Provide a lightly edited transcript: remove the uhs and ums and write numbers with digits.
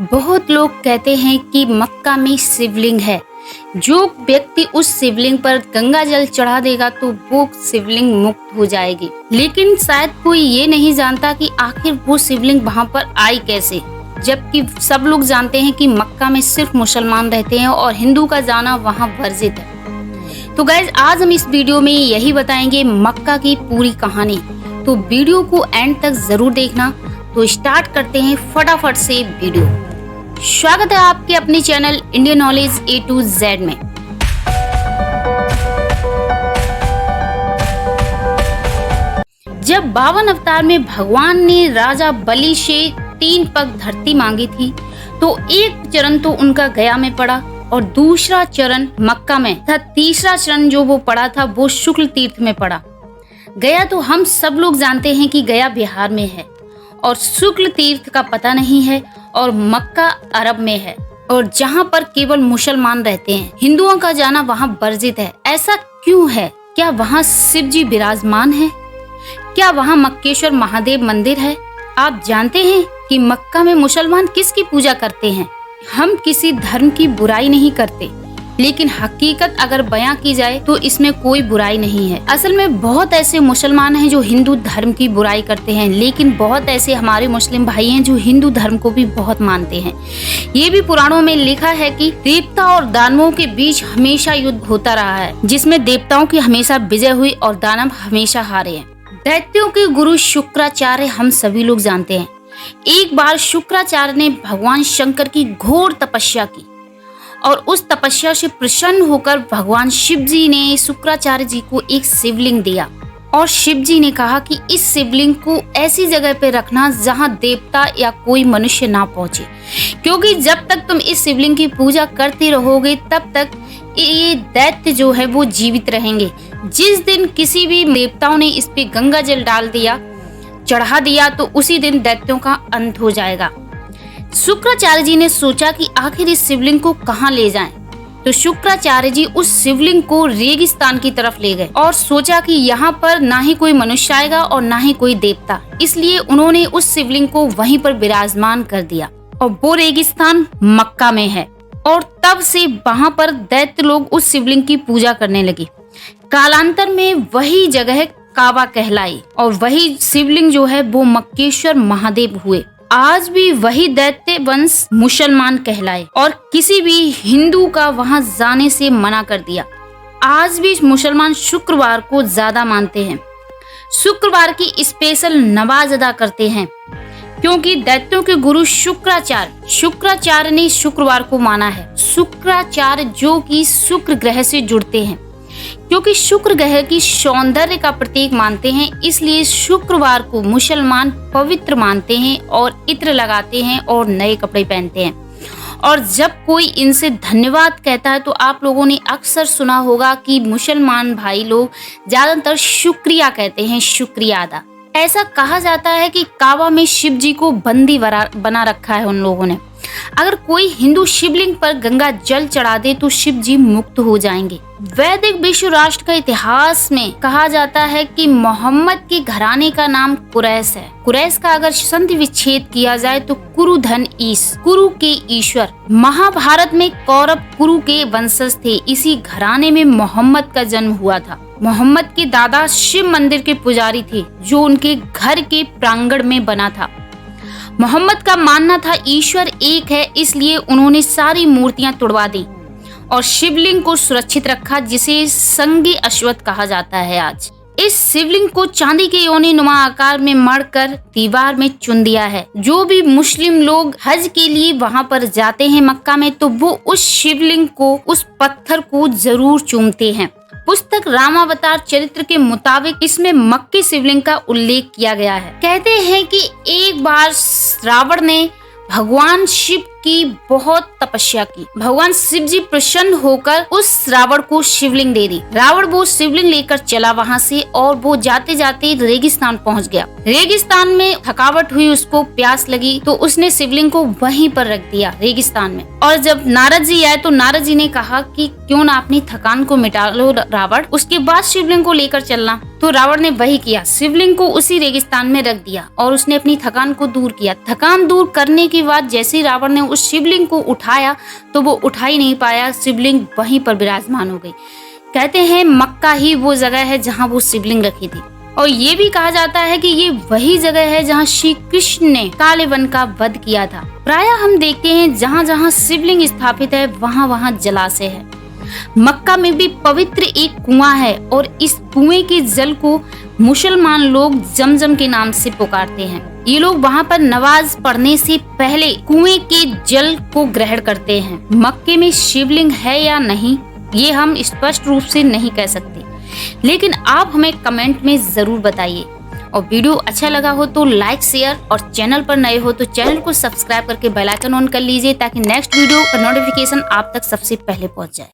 बहुत लोग कहते हैं कि मक्का में शिवलिंग है। जो व्यक्ति उस शिवलिंग पर गंगा जल चढ़ा देगा तो वो शिवलिंग मुक्त हो जाएगी। लेकिन शायद कोई ये नहीं जानता कि आखिर वो शिवलिंग वहाँ पर आई कैसे, जबकि सब लोग जानते हैं कि मक्का में सिर्फ मुसलमान रहते हैं और हिंदू का जाना वहाँ वर्जित है। तो गाइज, आज हम इस वीडियो में यही बताएंगे मक्का की पूरी कहानी। तो वीडियो को एंड तक जरूर देखना। तो स्टार्ट करते हैं फटाफट से वीडियो। स्वागत है आपके अपने channel Indian knowledge A to Z में। जब 52 अवतार में भगवान ने राजा बलि से 3 पग धरती मांगी थी तो एक चरण तो उनका गया में पड़ा और दूसरा चरण मक्का में था। तीसरा चरण जो वो पड़ा था वो शुक्ल तीर्थ में पड़ा। गया तो हम सब लोग जानते हैं कि गया बिहार में है और शुक्ल तीर्थ का पता नहीं है, और मक्का अरब में है और जहाँ पर केवल मुसलमान रहते हैं। हिंदुओं का जाना वहाँ वर्जित है। ऐसा क्यों है? क्या वहाँ शिव जी विराजमान है? क्या वहाँ मक्केश्वर महादेव मंदिर है? आप जानते हैं कि मक्का में मुसलमान किसकी पूजा करते हैं? हम किसी धर्म की बुराई नहीं करते, लेकिन हकीकत अगर बयां की जाए तो इसमें कोई बुराई नहीं है। असल में बहुत ऐसे मुसलमान हैं जो हिंदू धर्म की बुराई करते हैं, लेकिन बहुत ऐसे हमारे मुस्लिम भाई हैं जो हिंदू धर्म को भी बहुत मानते हैं। ये भी पुराणों में लिखा है कि देवता और दानवों के बीच हमेशा युद्ध होता रहा है, जिसमें देवताओं की हमेशा विजय हुई और दानव हमेशा हारे हैं। दैत्यों के गुरु शुक्राचार्य हम सभी लोग जानते हैं। एक बार शुक्राचार्य ने भगवान शंकर की घोर तपस्या की और उस तपस्या से प्रसन्न होकर भगवान शिव जी ने शुक्राचार्य जी को एक शिवलिंग दिया और शिव जी ने कहा कि इस शिवलिंग को ऐसी जगह पे रखना जहां देवता या कोई मनुष्य ना पहुंचे, क्योंकि जब तक तुम इस शिवलिंग की पूजा करते रहोगे तब तक ये दैत्य जो है वो जीवित रहेंगे। जिस दिन किसी भी देवताओं ने इस पे गंगा जल डाल दिया, चढ़ा दिया, तो उसी दिन दैत्यों का अंत हो जाएगा। शुक्राचार्य जी ने सोचा कि आखिर इस शिवलिंग को कहाँ ले जाएं? तो शुक्राचार्य जी उस शिवलिंग को रेगिस्तान की तरफ ले गए और सोचा कि यहाँ पर ना ही कोई मनुष्य आएगा और ना ही कोई देवता, इसलिए उन्होंने उस शिवलिंग को वहीं पर विराजमान कर दिया और वो रेगिस्तान मक्का में है। और तब से वहाँ पर दैत्य लोग उस शिवलिंग की पूजा करने लगे। कालांतर में वही जगह काबा कहलाई और वही शिवलिंग जो है वो मक्केश्वर महादेव हुए। आज भी वही दैत्य वंश मुसलमान कहलाए और किसी भी हिंदू का वहां जाने से मना कर दिया। आज भी मुसलमान शुक्रवार को ज्यादा मानते हैं। शुक्रवार की स्पेशल नमाज अदा करते हैं, क्योंकि दैत्यों के गुरु शुक्राचार्य ने शुक्रवार को माना है। शुक्राचार्य जो कि शुक्र ग्रह से जुड़ते हैं, क्योंकि शुक्र ग्रह की सौंदर्य का प्रतीक मानते हैं, इसलिए शुक्रवार को मुसलमान पवित्र मानते हैं और इत्र लगाते हैं और नए कपड़े पहनते हैं। और जब कोई इनसे धन्यवाद कहता है तो आप लोगों ने अक्सर सुना होगा कि मुसलमान भाई लोग ज्यादातर शुक्रिया कहते हैं, शुक्रिया अदा। ऐसा कहा जाता है कि काबा में शिव जी को बंदी बना रखा है उन लोगों ने। अगर कोई हिंदू शिवलिंग पर गंगा जल चढ़ा दे तो शिव जी मुक्त हो जाएंगे। वैदिक विश्व राष्ट्र का इतिहास में कहा जाता है कि मोहम्मद के घराने का नाम कुरैश है। कुरैश का अगर संधि विच्छेद किया जाए तो कुरु धन ईश, कुरु के ईश्वर। महाभारत में कौरव कुरु के वंशज थे। इसी घराने में मोहम्मद का जन्म हुआ था। मोहम्मद के दादा शिव मंदिर के पुजारी थे जो उनके घर के प्रांगण में बना था। मोहम्मद का मानना था ईश्वर एक है, इसलिए उन्होंने सारी मूर्तियां तुड़वा दी और शिवलिंग को सुरक्षित रखा, जिसे संगे अश्वत्थ कहा जाता है। आज इस शिवलिंग को चांदी के योनि नुमा आकार में मढ़कर दीवार में चुन दिया है। जो भी मुस्लिम लोग हज के लिए वहां पर जाते हैं मक्का में, तो वो उस शिवलिंग को, उस पत्थर को जरूर चूमते हैं। पुस्तक रामावतार चरित्र के मुताबिक इसमें मक्के शिवलिंग का उल्लेख किया गया है। कहते हैं कि एक बार रावण ने भगवान शिव की बहुत तपस्या की। भगवान शिव जी प्रसन्न होकर उस रावण को शिवलिंग दे दी। रावण वो शिवलिंग लेकर चला वहां से और वो जाते जाते रेगिस्तान पहुंच गया। रेगिस्तान में थकावट हुई, उसको प्यास लगी, तो उसने शिवलिंग को वहीं पर रख दिया रेगिस्तान में। और जब नारद जी आए तो नारद जी ने कहा कि क्यों ना अपनी थकान को मिटा लो रावण, उसके बाद शिवलिंग को लेकर चलना। तो रावण ने वही किया, शिवलिंग को उसी रेगिस्तान में रख दिया और उसने अपनी थकान को दूर किया। थकान दूर करने के बाद जैसे रावण ने उस शिवलिंग को उठाया तो वो उठा ही नहीं पाया, शिवलिंग वहीं पर विराजमान हो गई। कहते हैं मक्का ही वो जगह है जहाँ वो शिवलिंग रखी थी, और ये भी कहा जाता है कि ये वही जगह है जहाँ श्री कृष्ण ने काले वन का वध किया था। प्रायः हम देखते हैं जहाँ जहाँ शिवलिंग स्थापित है वहाँ वहाँ जलाशय है। मक्का में भी पवित्र एक कुआं है और इस कुएं के जल को मुसलमान लोग जमजम के नाम से पुकारते हैं। ये लोग वहाँ पर नमाज पढ़ने से पहले कुएं के जल को ग्रहण करते हैं। मक्के में शिवलिंग है या नहीं ये हम स्पष्ट रूप से नहीं कह सकते, लेकिन आप हमें कमेंट में जरूर बताइए। और वीडियो अच्छा लगा हो तो लाइक, शेयर, और चैनल पर नए हो तो चैनल को सब्सक्राइब करके बेल आइकन ऑन कर लीजिए ताकि नेक्स्ट वीडियो का नोटिफिकेशन आप तक सबसे पहले पहुंच जाए।